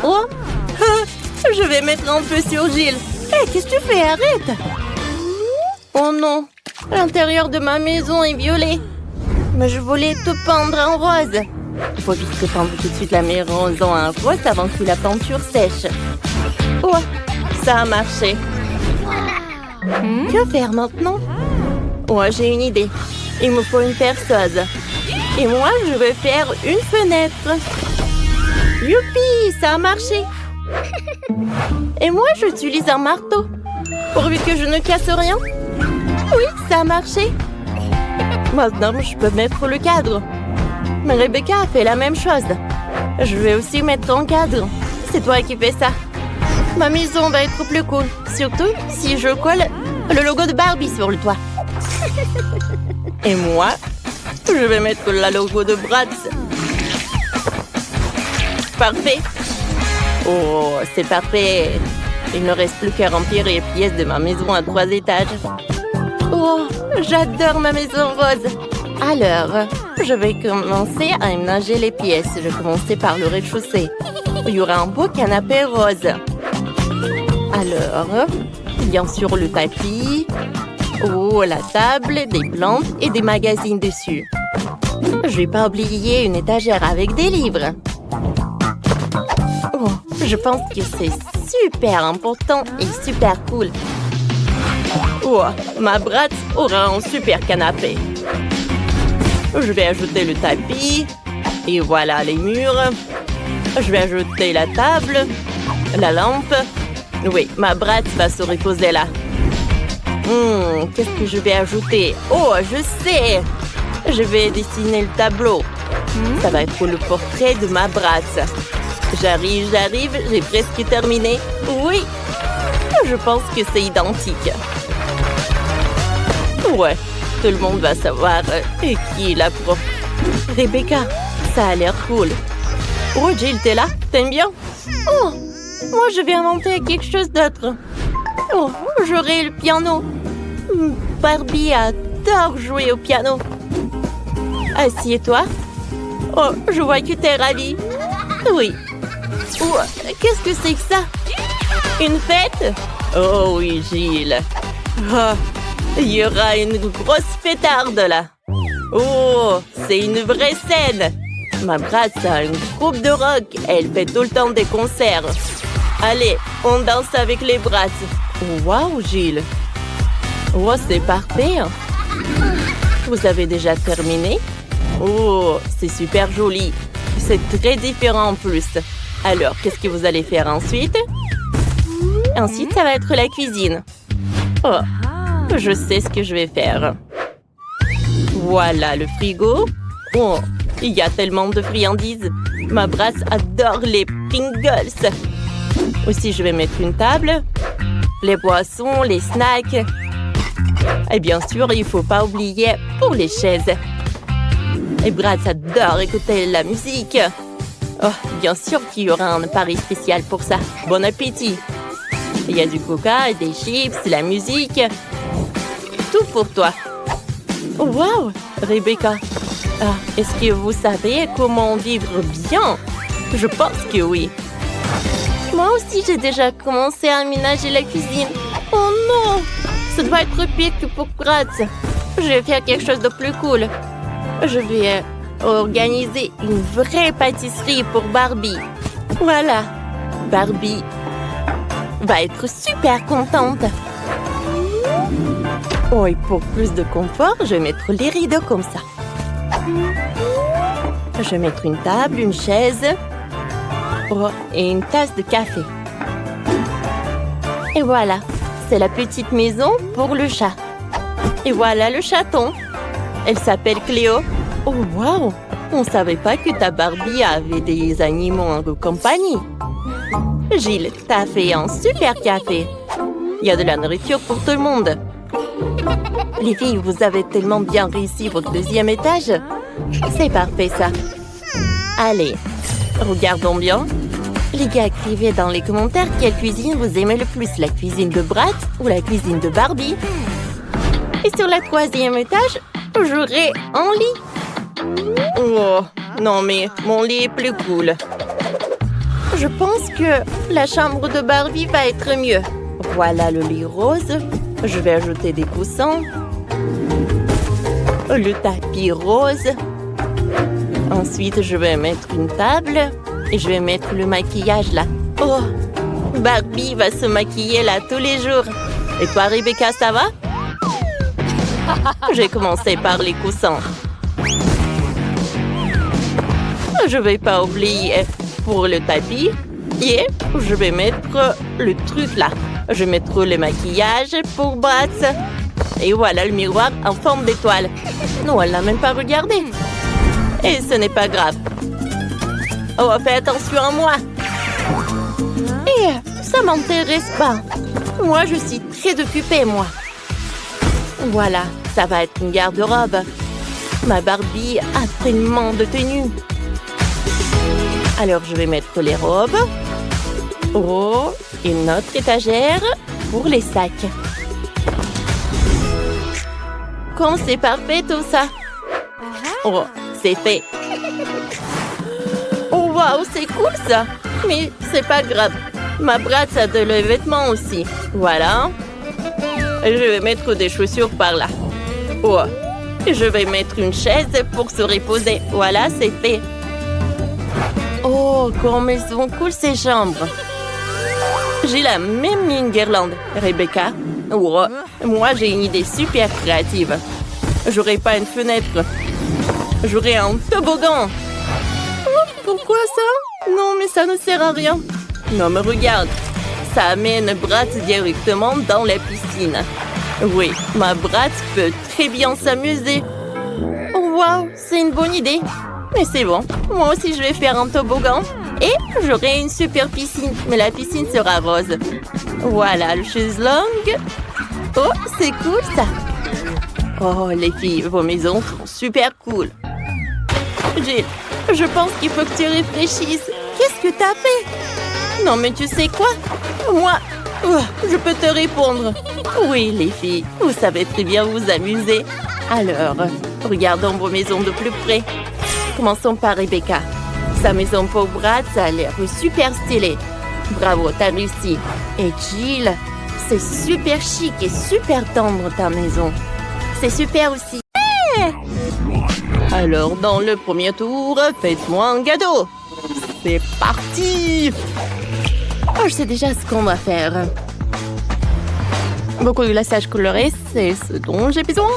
Oh, je vais mettre un peu sur Gilles. Hé, qu'est-ce que tu fais? Arrête! Oh non, l'intérieur de ma maison est violet. Mais je voulais te peindre en rose. Il faut vite te peindre tout de suite la maison en rose avant que la peinture sèche. Oh, ça a marché. Que faire maintenant? Oh, j'ai une idée. Il me faut une perceuse. Et moi, je vais faire une fenêtre. Youpi, ça a marché. Et moi, j'utilise un marteau. Pourvu que je ne casse rien. Oui, ça a marché. Maintenant, je peux mettre le cadre. Mais Rebecca a fait la même chose. Je vais aussi mettre un cadre. C'est toi qui fais ça. Ma maison va être plus cool. Surtout si je colle le logo de Barbie sur le toit. Et moi, je vais mettre le logo de Bratz. Parfait. Oh, c'est parfait. Il ne reste plus qu'à remplir les pièces de ma maison à 3 étages. Oh, j'adore ma maison rose. Alors, je vais commencer à aménager les pièces. Je vais commencer par le rez-de-chaussée. Il y aura un beau canapé rose. Alors, bien sûr le tapis. Oh, la table, des plantes et des magazines dessus. Je vais pas oublier une étagère avec des livres. Oh, je pense que c'est super important et super cool. Oh, ma Bratz aura un super canapé. Je vais ajouter le tapis. Et voilà les murs. Je vais ajouter la table, la lampe. Oui, ma Bratz va se reposer là. Qu'est-ce que je vais ajouter? Oh, je sais! Je vais dessiner le tableau. Ça va être le portrait de ma Bratz. J'arrive, j'ai presque terminé. Oui, je pense que c'est identique. Ouais, tout le monde va savoir qui est la prof. Rebecca, ça a l'air cool. Oh, Jill, t'es là? T'aimes bien? Oh, moi je vais inventer quelque chose d'autre. Oh, j'aurai le piano. Barbie adore jouer au piano. Assieds-toi. Oh, je vois que t'es ravie. Oui. Oh, qu'est-ce que c'est que ça? Une fête? Oh oui, Gilles. Oh, il y aura une grosse fêtarde là. Oh, c'est une vraie scène. Ma Bratz a un groupe de rock. Elle fait tout le temps des concerts. Allez, on danse avec les Bratz. Waouh, Gilles. Oh, c'est parfait. Vous avez déjà terminé? Oh, c'est super joli. C'est très différent en plus. Alors, qu'est-ce que vous allez faire ensuite? Ensuite, ça va être la cuisine. Oh, je sais ce que je vais faire. Voilà le frigo. Oh, il y a tellement de friandises. Ma Bratz adore les Pringles. Aussi, je vais mettre une table, les boissons, les snacks. Et bien sûr, il ne faut pas oublier pour les chaises. Et Bratz adore écouter la musique. Oh, bien sûr qu'il y aura un appareil spécial pour ça. Bon appétit. Il y a du coca, des chips, la musique. Tout pour toi. Wow, Rebecca. Ah, est-ce que vous savez comment vivre bien? Je pense que oui. Moi aussi, j'ai déjà commencé à aménager la cuisine. Oh non! Ça doit être pire que pour Bratz. Je vais faire quelque chose de plus cool. Je vais organiser une vraie pâtisserie pour Barbie. Voilà. Barbie va être super contente. Oh, et pour plus de confort, je vais mettre les rideaux comme ça. Je vais mettre une table, une chaise. Oh, et une tasse de café. Et voilà. C'est la petite maison pour le chat. Et voilà le chaton. Elle s'appelle Cléo. Oh, wow! On ne savait pas que ta Barbie avait des animaux en compagnie. Gilles, t'as fait un super café. Il y a de la nourriture pour tout le monde. Les filles, vous avez tellement bien réussi votre deuxième étage. C'est parfait, ça. Allez, regardons bien. Les gars, écrivez dans les commentaires quelle cuisine vous aimez le plus, la cuisine de Bratz ou la cuisine de Barbie. Et sur le troisième étage, j'aurai un lit. Oh, non mais mon lit est plus cool. Je pense que la chambre de Barbie va être mieux. Voilà le lit rose. Je vais ajouter des coussins. Le tapis rose. Ensuite, je vais mettre une table. Et je vais mettre le maquillage là. Oh, Barbie va se maquiller là tous les jours. Et toi, Rebecca, ça va? J'ai commencé par les coussins. Je vais pas oublier pour le tapis. Et je vais mettre le truc là. Je vais mettre le maquillage pour Bratz. Et voilà le miroir en forme d'étoile. Non, elle l'a même pas regardé. Et ce n'est pas grave. Oh, fais attention à moi. Et ça m'intéresse pas. Moi, je suis très occupée, moi. Voilà, ça va être une garde-robe. Ma Barbie a tellement de tenues. Alors, je vais mettre les robes. Oh, une autre étagère pour les sacs. Comme c'est parfait tout ça. Oh, c'est fait. Oh, waouh, c'est cool ça. Mais c'est pas grave. Ma Bratz a de les vêtements aussi. Voilà. Je vais mettre des chaussures par là. Oh, je vais mettre une chaise pour se reposer. Voilà, c'est fait. Oh, comme elles sont cool ces chambres. J'ai la même guirlande, Rebecca. Oh, moi, j'ai une idée super créative. J'aurai pas une fenêtre. J'aurai un toboggan. Oh, pourquoi ça? Non, mais ça ne sert à rien. Non, mais regarde. Ça amène Bratz directement dans la piscine. Oui, ma Bratz peut très bien s'amuser. Oh, waouh, c'est une bonne idée. Mais c'est bon, moi aussi je vais faire un toboggan. Et j'aurai une super piscine, mais la piscine sera rose. Voilà, le chaiselong. Oh, c'est cool ça. Oh, les filles, vos maisons sont super cool. Jill, je pense qu'il faut que tu réfléchisses. Qu'est-ce que t'as fait? Non, mais tu sais quoi? Moi, je peux te répondre. Oui, les filles, vous savez très bien vous amuser. Alors, regardons vos maisons de plus près. Commençons par Rebecca. Sa maison pour Bratz a l'air super stylée. Bravo, t'as réussi. Et Jill, c'est super chic et super tendre ta maison. C'est super aussi. Alors, dans le premier tour, faites-moi un cadeau. C'est parti! Oh, je sais déjà ce qu'on va faire. Beaucoup de glaçage coloré, c'est ce dont j'ai besoin.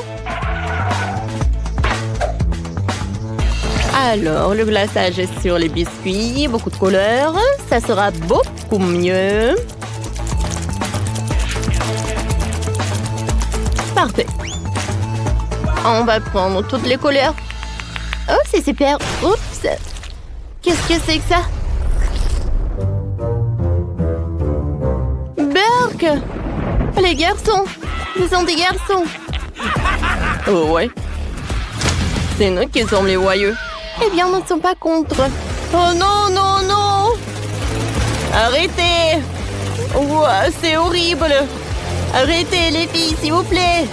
Alors, le glaçage est sur les biscuits, beaucoup de couleurs. Ça sera beaucoup mieux. Parfait. On va prendre toutes les couleurs. Oh, c'est super. Oups. Qu'est-ce que c'est que ça? Burk! Les garçons! Ce sont des garçons! Oh ouais. C'est nous qui sommes les voyeux. Eh bien, nous ne sommes pas contre. Oh non, non, non! Arrêtez! Ouah, c'est horrible! Arrêtez, les filles, s'il vous plaît!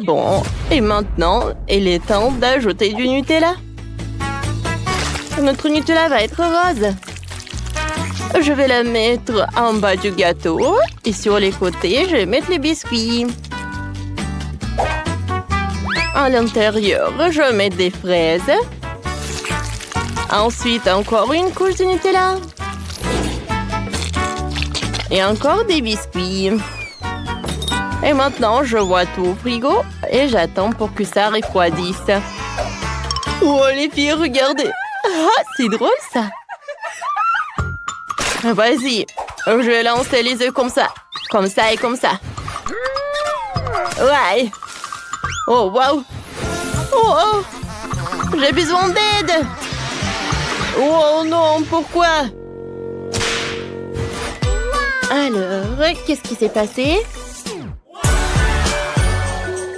Bon, et maintenant, il est temps d'ajouter du Nutella. Notre Nutella va être rose. Je vais la mettre en bas du gâteau. Et sur les côtés, je vais mettre les biscuits. À l'intérieur, je vais mettre des fraises. Ensuite, encore une couche de Nutella. Et encore des biscuits. Et maintenant, je vois tout au frigo et j'attends pour que ça refroidisse. Oh, les filles, regardez. Ah, c'est drôle, ça. Vas-y, je vais lancer les œufs comme ça. Comme ça et comme ça. Ouais. Oh, waouh. Oh, oh. J'ai besoin d'aide. Oh non, pourquoi? Alors, qu'est-ce qui s'est passé?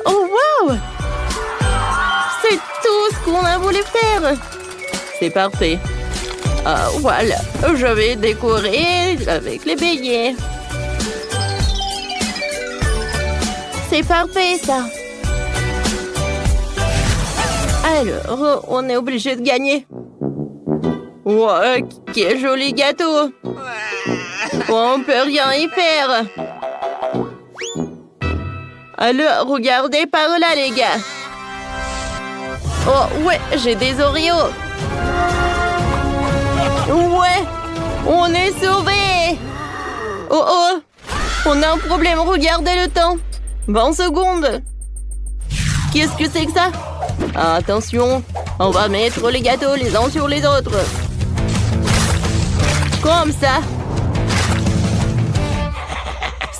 Oh, wow! C'est tout ce qu'on a voulu faire! C'est parfait. Ah, voilà, je vais décorer avec les beignets. C'est parfait, ça. Alors, on est obligé de gagner. Wow, quel joli gâteau! On peut rien y faire. Alors, regardez par là, les gars. Oh, ouais, j'ai des Oreos. Ouais, on est sauvés. Oh, oh, on a un problème, regardez le temps. 20 secondes. Qu'est-ce que c'est que ça? Attention, on va mettre les gâteaux les uns sur les autres. Comme ça.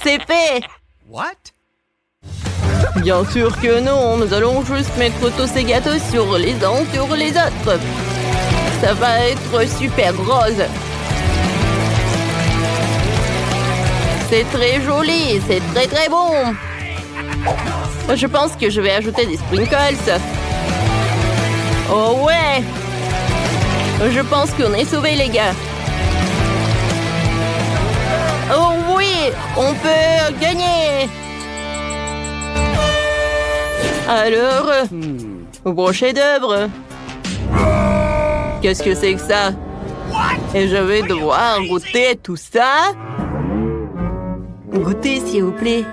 C'est fait. What? Bien sûr que non, nous allons juste mettre tous ces gâteaux sur les uns sur les autres. Ça va être super rose. C'est très joli, c'est très très bon. Je pense que je vais ajouter des sprinkles. Oh ouais. Je pense qu'on est sauvés, les gars. Oh oui, on peut gagner. Alors, bon chef-d'œuvre. Qu'est-ce que c'est que ça? Et je vais devoir goûter tout ça? Goûtez, s'il vous plaît.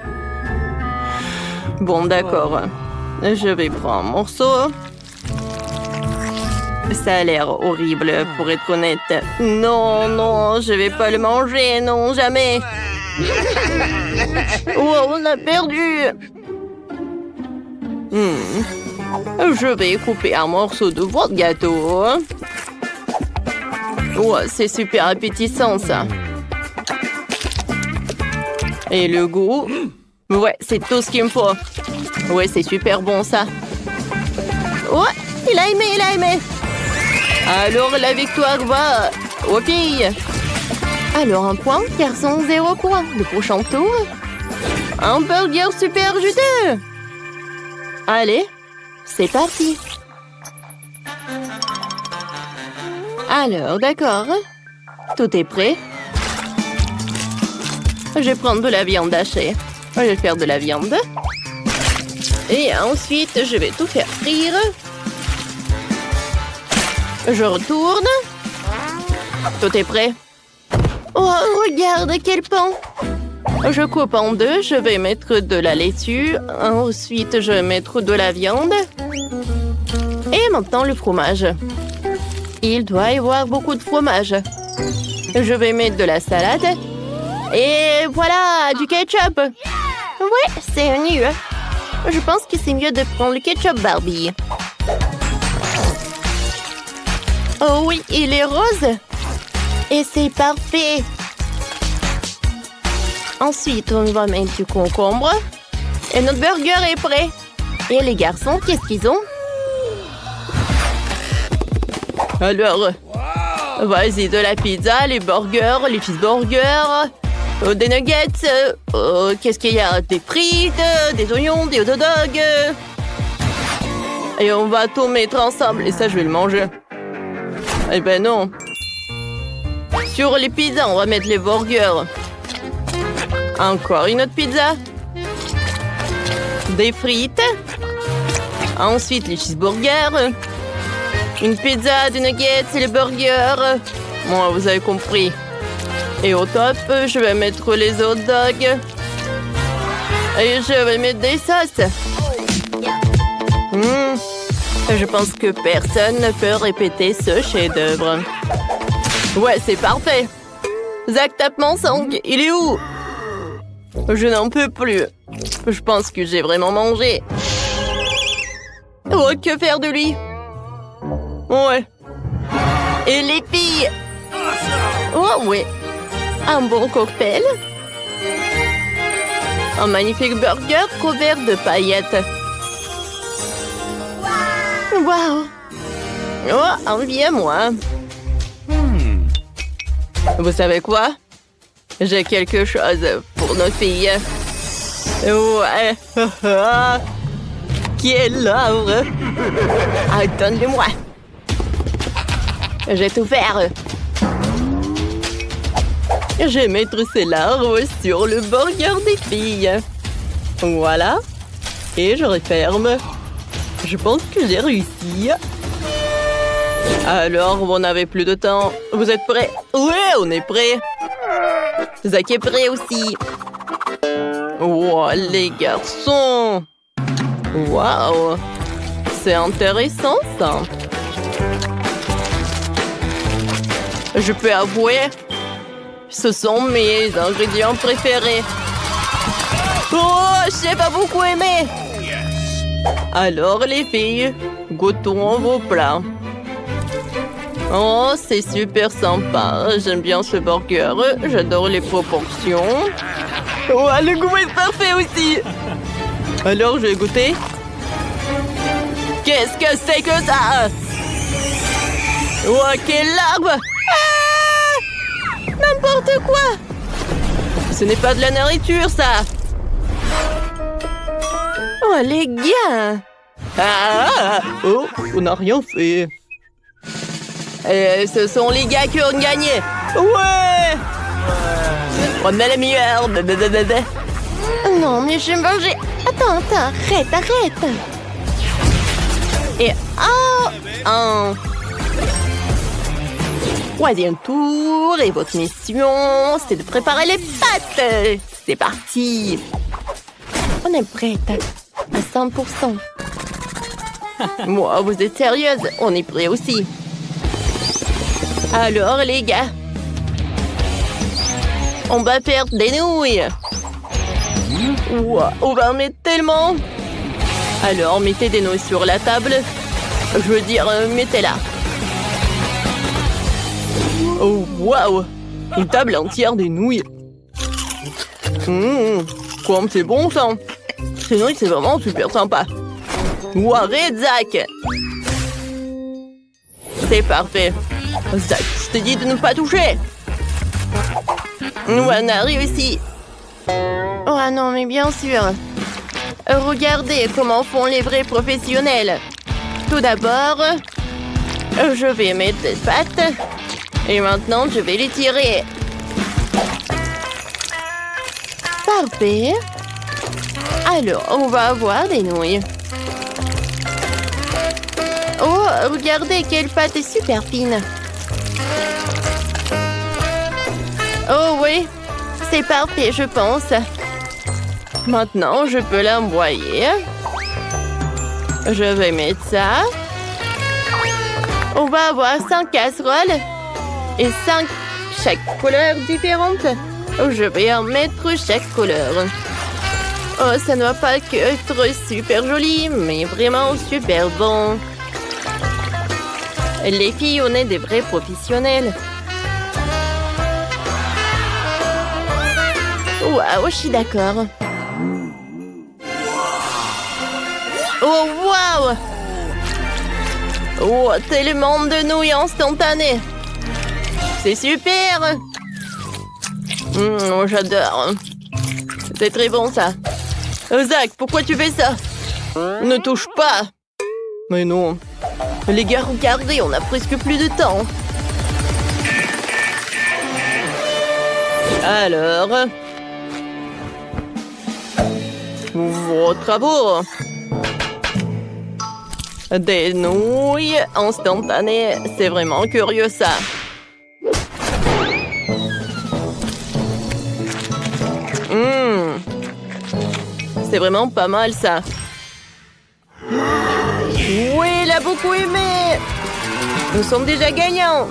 Bon, d'accord. Je vais prendre un morceau. Ça a l'air horrible, pour être honnête. Non, non, je vais pas le manger, non, jamais. Oh, on a perdu. Je vais couper un morceau de votre gâteau. Oh, c'est super appétissant, ça. Et le goût? Ouais, c'est tout ce qu'il me faut. Ouais, c'est super bon, ça. Oh, il a aimé, il a aimé. Alors, la victoire va aux filles. Alors, un point, garçon, 0 point. Le prochain tour, un burger super juteux. Allez, c'est parti. Alors, d'accord. Tout est prêt. Je vais prendre de la viande hachée. Je vais faire de la viande. Et ensuite, je vais tout faire frire. Je retourne. Tout est prêt. Oh, regarde, quel pain! Je coupe en deux. Je vais mettre de la laitue. Ensuite, je vais mettre de la viande. Et maintenant, le fromage. Il doit y avoir beaucoup de fromage. Je vais mettre de la salade. Et voilà, du ketchup. Ouais, c'est mieux. Je pense que c'est mieux de prendre le ketchup Barbie. Oh oui, il est rose. Et c'est parfait. Ensuite, on va mettre du concombre. Et notre burger est prêt. Et les garçons, qu'est-ce qu'ils ont? Alors, vas-y, de la pizza, les burgers, les cheeseburgers, des nuggets. Qu'est-ce qu'il y a? Des frites, des oignons, des hot dogs. Et on va tout mettre ensemble. Et ça, je vais le manger. Eh ben non. Sur les pizzas, on va mettre les burgers. Encore une autre pizza. Des frites. Ensuite, les cheeseburgers. Une pizza, des nuggets et les burgers. Bon, vous avez compris. Et au top, je vais mettre les hot dogs. Et je vais mettre des sauces. Je pense que personne ne peut répéter ce chef-d'œuvre. Ouais, c'est parfait. Zach tape mon sang. Il est où? Je n'en peux plus. Je pense que j'ai vraiment mangé. Oh, que faire de lui? Ouais. Et les filles? Oh, oui. Un bon cocktail. Un magnifique burger couvert de paillettes. Waouh! Oh, envie à moi. Vous savez quoi? J'ai quelque chose pour nos filles. Ouais. Quelle œuvre! Ah, donne-le-moi. J'ai tout faire. Je vais mettre ces larves sur le burger des filles. Voilà. Et je referme. Je pense que j'ai réussi. Alors, vous n'avez plus de temps. Vous êtes prêts? Oui, on est prêts. Zach est prêt aussi. Wow, les garçons. Waouh. C'est intéressant, ça. Je peux avouer, ce sont mes ingrédients préférés. Oh, j'ai pas beaucoup aimé. Alors, les filles, goûtons vos plats. Oh, c'est super sympa. J'aime bien ce burger. J'adore les proportions. Oh, le goût est parfait aussi. Alors, je vais goûter. Qu'est-ce que c'est que ça? Oh, quelle larve! Ah! N'importe quoi! Ce n'est pas de la nourriture, ça! Oh, les gars! Ah! Oh, on n'a rien fait. Ce sont les gars qui ont gagné. Ouais! On est les meilleurs. Non, mais je vais me venger. Attends, arrête. Et troisième tour. Et votre mission, c'est de préparer les pâtes. C'est parti. On est prête à 100%. Moi, vous êtes sérieuse? On est prêt aussi. Alors, les gars, on va perdre des nouilles. Wow, on va en mettre tellement. Alors, mettez des nouilles sur la table. Je veux dire, mettez-la. Oh, waouh! Une table entière de nouilles. Comme c'est bon, ça. Ces nouilles, c'est vraiment super sympa. Wow, arrête, Zach! C'est parfait. Zach, je te dis de ne pas toucher. On a réussi. Oh non, mais bien sûr. Regardez comment font les vrais professionnels. Tout d'abord, je vais mettre les pâtes. Et maintenant, je vais les tirer. Parfait. Alors, on va avoir des nouilles. Oh, regardez quelle pâte est super fine. Oh oui, c'est parfait, je pense. Maintenant, je peux l'envoyer. Je vais mettre ça. On va avoir 5 casseroles et 5 chaque couleur différente. Je vais en mettre chaque couleur. Oh, ça ne va pas que être super joli, mais vraiment super bon. Les filles, on est des vrais professionnels. Waouh, je suis d'accord. Oh, waouh! Oh, tellement de nouilles instantanées. C'est super! J'adore. C'est très bon, ça. Zach, pourquoi tu fais ça? Ne touche pas. Mais non. Les gars, regardez, on a presque plus de temps. Alors... vos travaux. Des nouilles instantanées. C'est vraiment curieux, ça. C'est vraiment pas mal, ça. Oui, il a beaucoup aimé. Nous sommes déjà gagnants.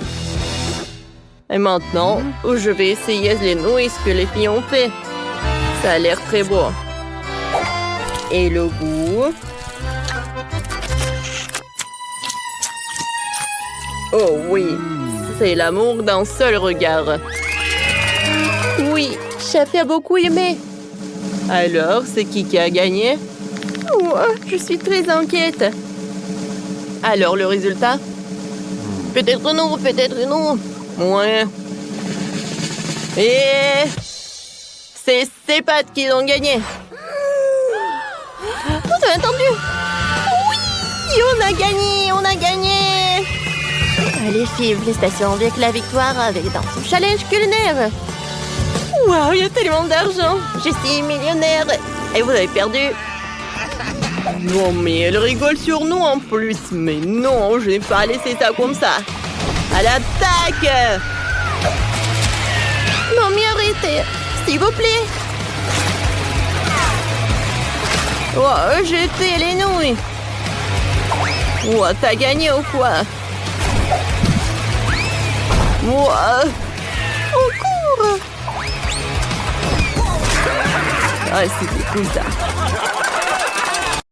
Et maintenant, je vais essayer les nouilles que les filles ont fait. Ça a l'air très beau. Et le goût. Oh oui, c'est l'amour d'un seul regard. Oui, chef a beaucoup aimé. Alors, c'est qui a gagné? Oh, je suis très inquiète. Alors, le résultat? Peut-être non, peut-être non. Ouais. Et c'est ces pattes qui ont gagné. Vous avez entendu? Oui, on a gagné, on a gagné. Les filles, félicitations avec la victoire dans son challenge culinaire. Waouh, il y a tellement d'argent. Je suis millionnaire. Et vous avez perdu. Non, mais elle rigole sur nous en plus. Mais non, je n'ai pas laissé ça comme ça. À l'attaque! Non, mais arrêtez, s'il vous plaît. Oh, jetez les nouilles. Oh, t'as gagné ou quoi? Oh, au cours! Ah, c'était cool ça.